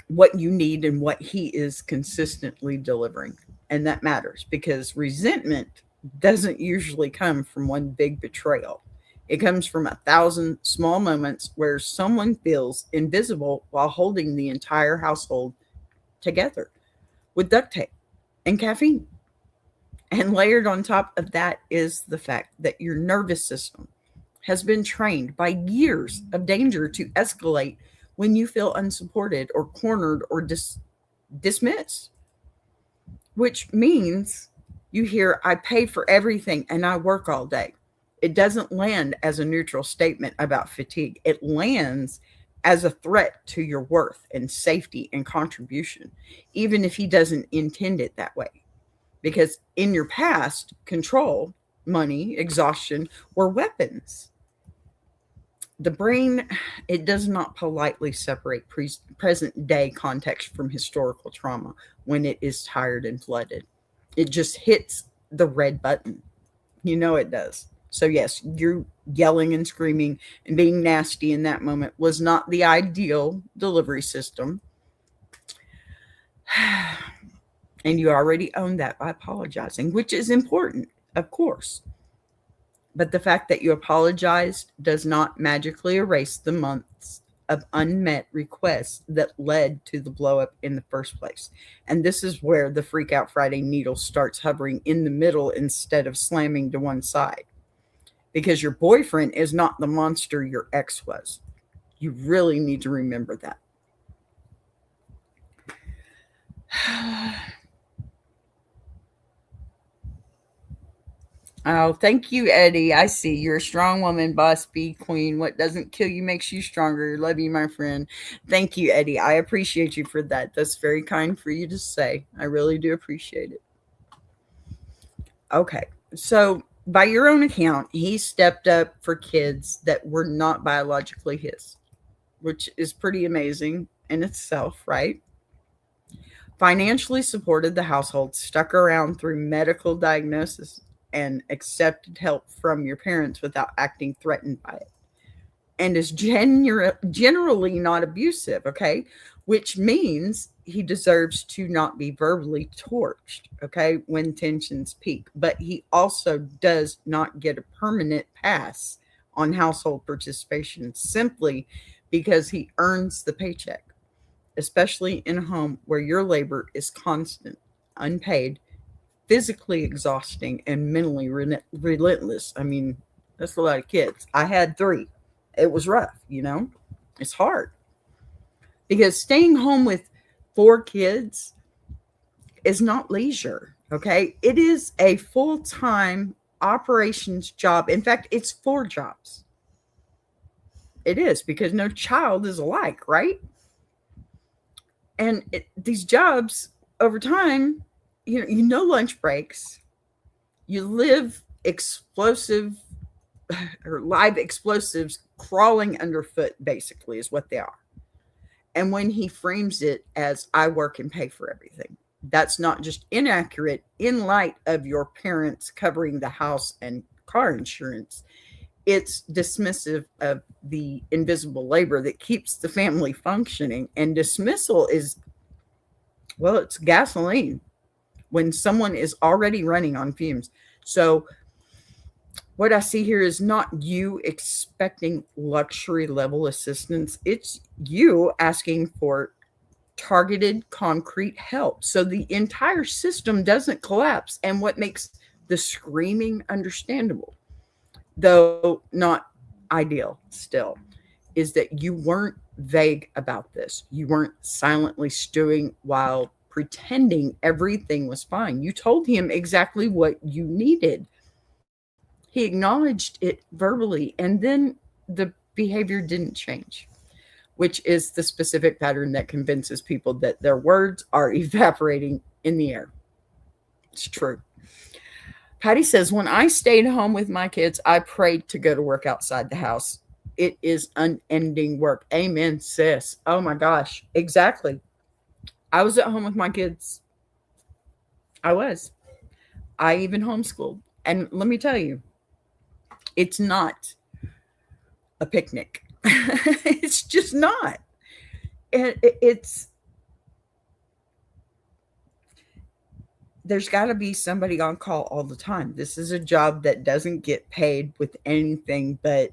what you need and what he is consistently delivering. And that matters, because resentment doesn't usually come from one big betrayal. It comes from 1,000 small moments where someone feels invisible while holding the entire household together with duct tape and caffeine. And layered on top of that is the fact that your nervous system has been trained by years of danger to escalate when you feel unsupported or cornered or dismissed. which means you hear, I pay for everything and I work all day. It doesn't land as a neutral statement about fatigue. It lands as a threat to your worth and safety and contribution, even if he doesn't intend it that way. Because in your past, control, money, exhaustion were weapons. The brain, it does not politely separate present day context from historical trauma when it is tired and flooded. It just hits the red button. You know it does. So yes, you're yelling and screaming and being nasty in that moment was not the ideal delivery system. And you already own that by apologizing, which is important, of course. But the fact that you apologized does not magically erase the months of unmet requests that led to the blow up in the first place. And this is where the Freakout Friday needle starts hovering in the middle instead of slamming to one side. Because your boyfriend is not the monster your ex was. You really need to remember that. Oh, thank you, Eddie. I see. You're a strong woman, boss B, queen. What doesn't kill you makes you stronger. Love you, my friend. Thank you, Eddie. I appreciate you for that. That's very kind for you to say. I really do appreciate it. Okay. So, by your own account, he stepped up for kids that were not biologically his, which is pretty amazing in itself, right? Financially supported the household, stuck around through medical diagnosis, and accepted help from your parents without acting threatened by it, and is generally not abusive, okay? Which means he deserves to not be verbally torched, okay, when tensions peak. But he also does not get a permanent pass on household participation simply because he earns the paycheck, especially in a home where your labor is constant, unpaid, physically exhausting, and mentally relentless. I mean, that's a lot of kids. I had 3. It was rough, you know? It's hard. Because staying home with 4 kids is not leisure, okay? It is a full-time operations job. In fact, it's 4 jobs. It is, because no child is alike, right? And these jobs, over time, you know lunch breaks. You live explosive or live explosives crawling underfoot, basically, is what they are. And when he frames it as I work and pay for everything, that's not just inaccurate in light of your parents covering the house and car insurance. It's dismissive of the invisible labor that keeps the family functioning. And dismissal is, well, it's gasoline when someone is already running on fumes. So what I see here is not you expecting luxury level assistance. It's you asking for targeted, concrete help so the entire system doesn't collapse. And what makes the screaming understandable, though not ideal still, is that you weren't vague about this. You weren't silently stewing while pretending everything was fine. You told him exactly what you needed. He acknowledged it verbally, and then the behavior didn't change, which is the specific pattern that convinces people that their words are evaporating in the air. It's true. Patty says, when I stayed home with my kids, I prayed to go to work outside the house. It is unending work. Amen, sis. Oh my gosh. Exactly. I was at home with my kids. I even homeschooled. And let me tell you, it's not a picnic. It's just not. There's got to be somebody on call all the time. This is a job that doesn't get paid with anything but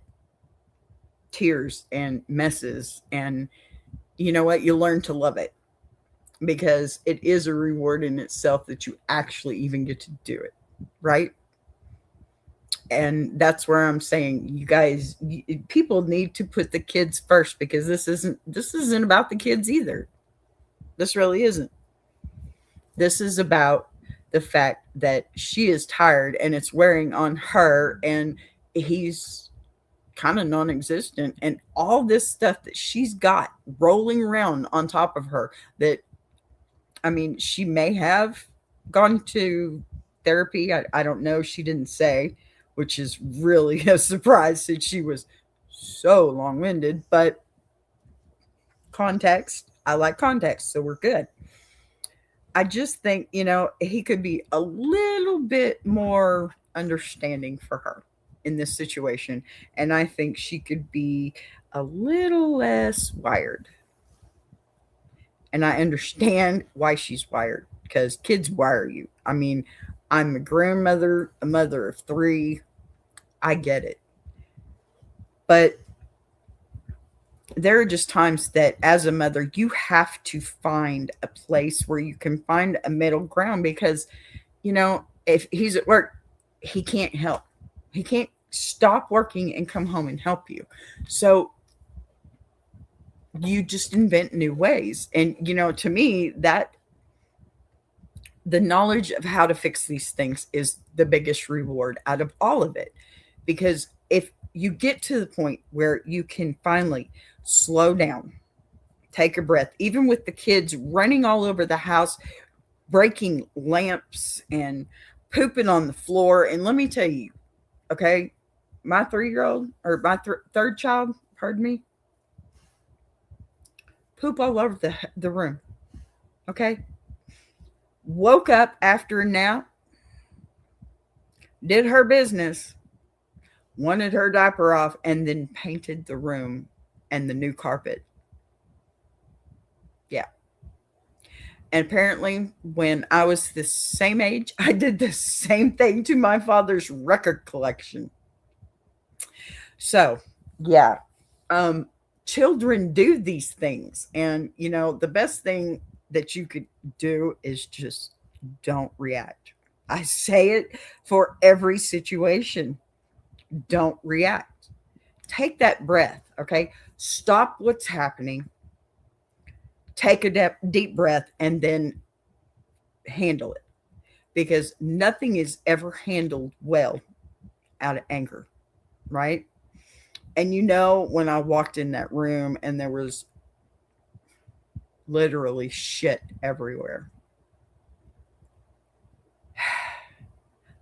tears and messes. And you know what? You learn to love it because it is a reward in itself that you actually even get to do it, right? And that's where I'm saying, you guys, people need to put the kids first, because this isn't about the kids either. This really isn't. This is about the fact that she is tired and it's wearing on her, and he's kind of non-existent, and all this stuff that she's got rolling around on top of her, that, I mean, she may have gone to therapy. I don't know. She didn't say, which is really a surprise since she was so long-winded, but context, I like context, so we're good. I just think, he could be a little bit more understanding for her in this situation. And I think she could be a little less wired. And I understand why she's wired, because kids wire you. I mean, I'm a grandmother, a mother of 3. I get it. But there are just times that as a mother, you have to find a place where you can find a middle ground, because, if he's at work, he can't help. He can't stop working and come home and help you. So you just invent new ways. And, to me, that the knowledge of how to fix these things is the biggest reward out of all of it. Because if you get to the point where you can finally slow down, take a breath, even with the kids running all over the house, breaking lamps and pooping on the floor. And let me tell you, okay, my 3-year-old, or my third child, pardon me, poop all over the room. Okay. Woke up after a nap, did her business, wanted her diaper off, and then painted the room and the new carpet. Yeah. And apparently when I was the same age, I did the same thing to my father's record collection. So, yeah. Children do these things. And, the best thing that you could do is just don't react. I say it for every situation. Don't react. Take that breath, okay? Stop what's happening. Take a deep breath and then handle it. Because nothing is ever handled well out of anger, right? And when I walked in that room and there was literally shit everywhere,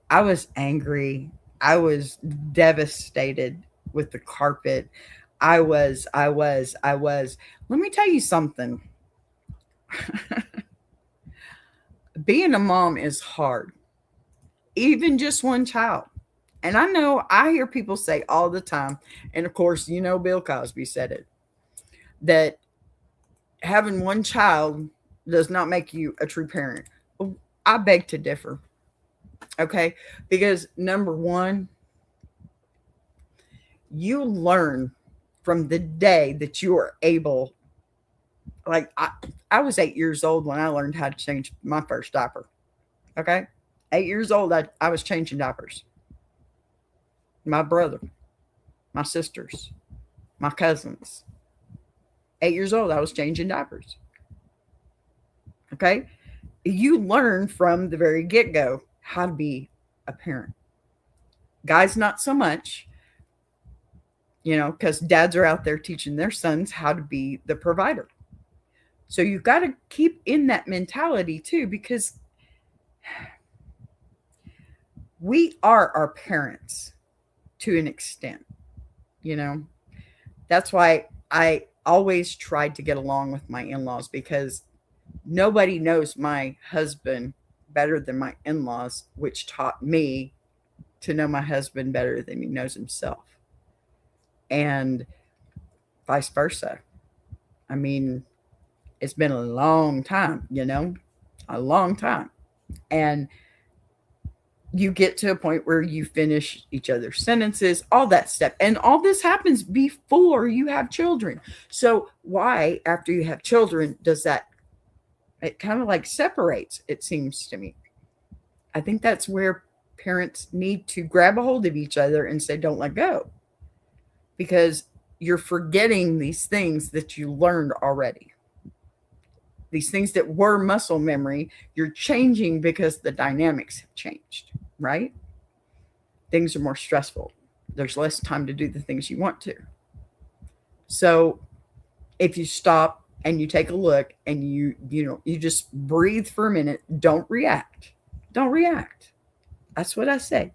I was angry. I was devastated with the carpet. I was. Let me tell you something. Being a mom is hard. Even just one child. And I know I hear people say all the time, and of course, Bill Cosby said it, that having one child does not make you a true parent. I beg to differ. Okay? Because number one, you learn from the day that you are able. Like, I was 8 years old when I learned how to change my first diaper. Okay? 8 years old, I was changing diapers. My brother, my sisters, my cousins. 8 years old, I was changing diapers. Okay? You learn from the very get-go how to be a parent. Guys, not so much, because dads are out there teaching their sons how to be the provider. So you've got to keep in that mentality too, because we are our parents to an extent, That's why I always tried to get along with my in-laws, because nobody knows my husband better than my in-laws, which taught me to know my husband better than he knows himself. And vice versa. I mean, it's been a long time, a long time. And you get to a point where you finish each other's sentences, all that stuff. And all this happens before you have children. So why, after you have children, does that, it kind of like separates, it seems to me. I think that's where parents need to grab a hold of each other and say, don't let go. Because you're forgetting these things that you learned already. these things that were muscle memory, you're changing because the dynamics have changed, right? Things are more stressful. There's less time to do the things you want to. So if you stop and you take a look and you just breathe for a minute, don't react. Don't react. That's what I say.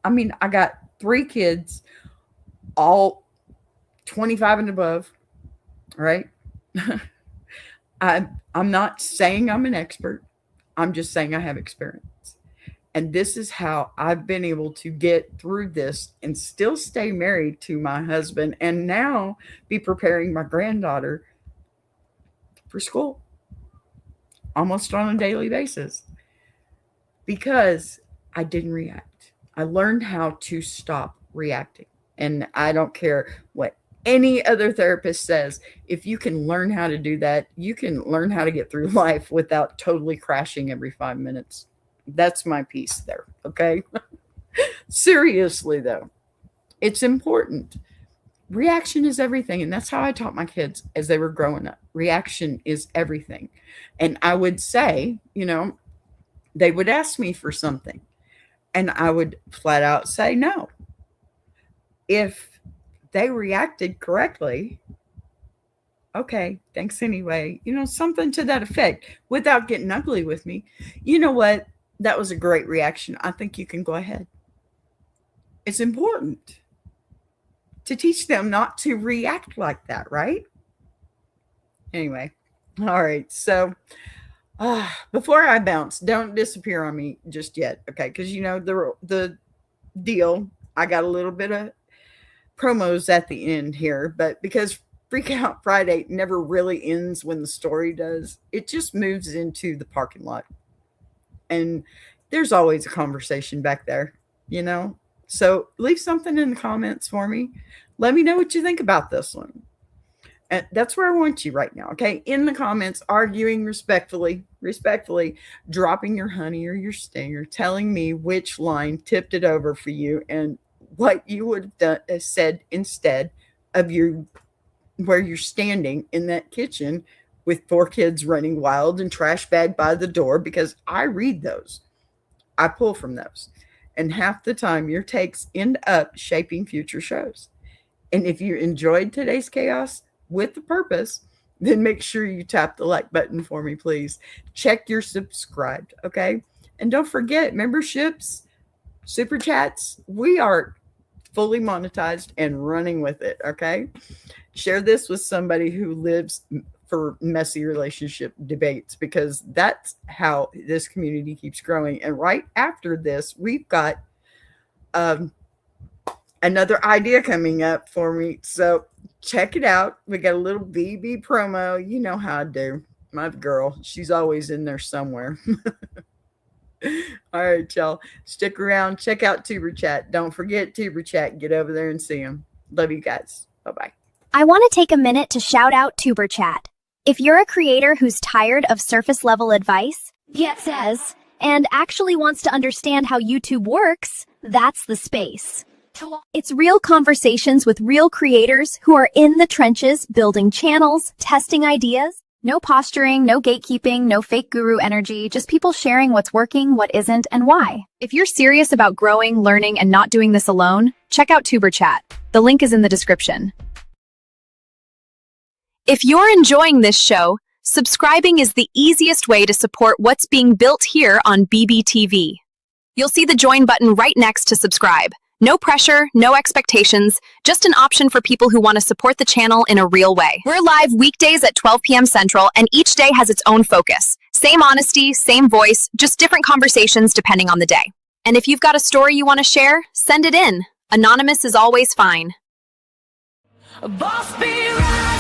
I mean, I got 3 kids, all 25 and above, right? I'm not saying I'm an expert. I'm just saying I have experience. And this is how I've been able to get through this and still stay married to my husband and now be preparing my granddaughter for school almost on a daily basis because I didn't react. I learned how to stop reacting. And I don't care what any other therapist says. If you can learn how to do that, you can learn how to get through life without totally crashing every 5 minutes. That's my piece there. Okay. Seriously though, it's important. Reaction is everything. And that's how I taught my kids as they were growing up. Reaction is everything. And I would say, they would ask me for something and I would flat out say no. If they reacted correctly, okay, thanks anyway, something to that effect without getting ugly with me. You know what? That was a great reaction. I think you can go ahead. It's important to teach them not to react like that, right? Anyway, all right. So before I bounce, don't disappear on me just yet, okay? Because the deal, I got a little bit of promos at the end here, but because Freakout Friday never really ends when the story does, it just moves into the parking lot. And there's always a conversation back there, So leave something in the comments for me. Let me know what you think about this one. And that's where I want you right now, okay? In the comments, arguing respectfully, dropping your honey or your stinger, telling me which line tipped it over for you and what you would have said instead of where you're standing in that kitchen with 4 kids running wild and trash bag by the door, because I read those. I pull from those. And half the time your takes end up shaping future shows. And if you enjoyed today's chaos with the purpose, then make sure you tap the like button for me, please. Check you're subscribed, okay? And don't forget, memberships, super chats, we are fully monetized and running with it, okay? Share this with somebody who lives for messy relationship debates, because that's how this community keeps growing. And right after this, we've got another idea coming up for me. So check it out. We got a little BB promo. You know how I do. My girl, she's always in there somewhere. All right, y'all. Stick around. Check out Tuber Chat. Don't forget Tuber Chat. Get over there and see them. Love you guys. Bye-bye. I want to take a minute to shout out Tuber Chat. If you're a creator who's tired of surface level advice, and actually wants to understand how YouTube works, that's the space. It's real conversations with real creators who are in the trenches, building channels, testing ideas. No posturing, no gatekeeping, no fake guru energy, just people sharing what's working, what isn't, and why. If you're serious about growing, learning, and not doing this alone, check out Tuber Chat. The link is in the description. If you're enjoying this show, subscribing is the easiest way to support what's being built here on BBTV. You'll see the join button right next to subscribe. No pressure, no expectations, just an option for people who want to support the channel in a real way. We're live weekdays at 12 p.m. Central, and each day has its own focus. Same honesty, same voice, just different conversations depending on the day. And if you've got a story you want to share, send it in. Anonymous is always fine. Boss be right.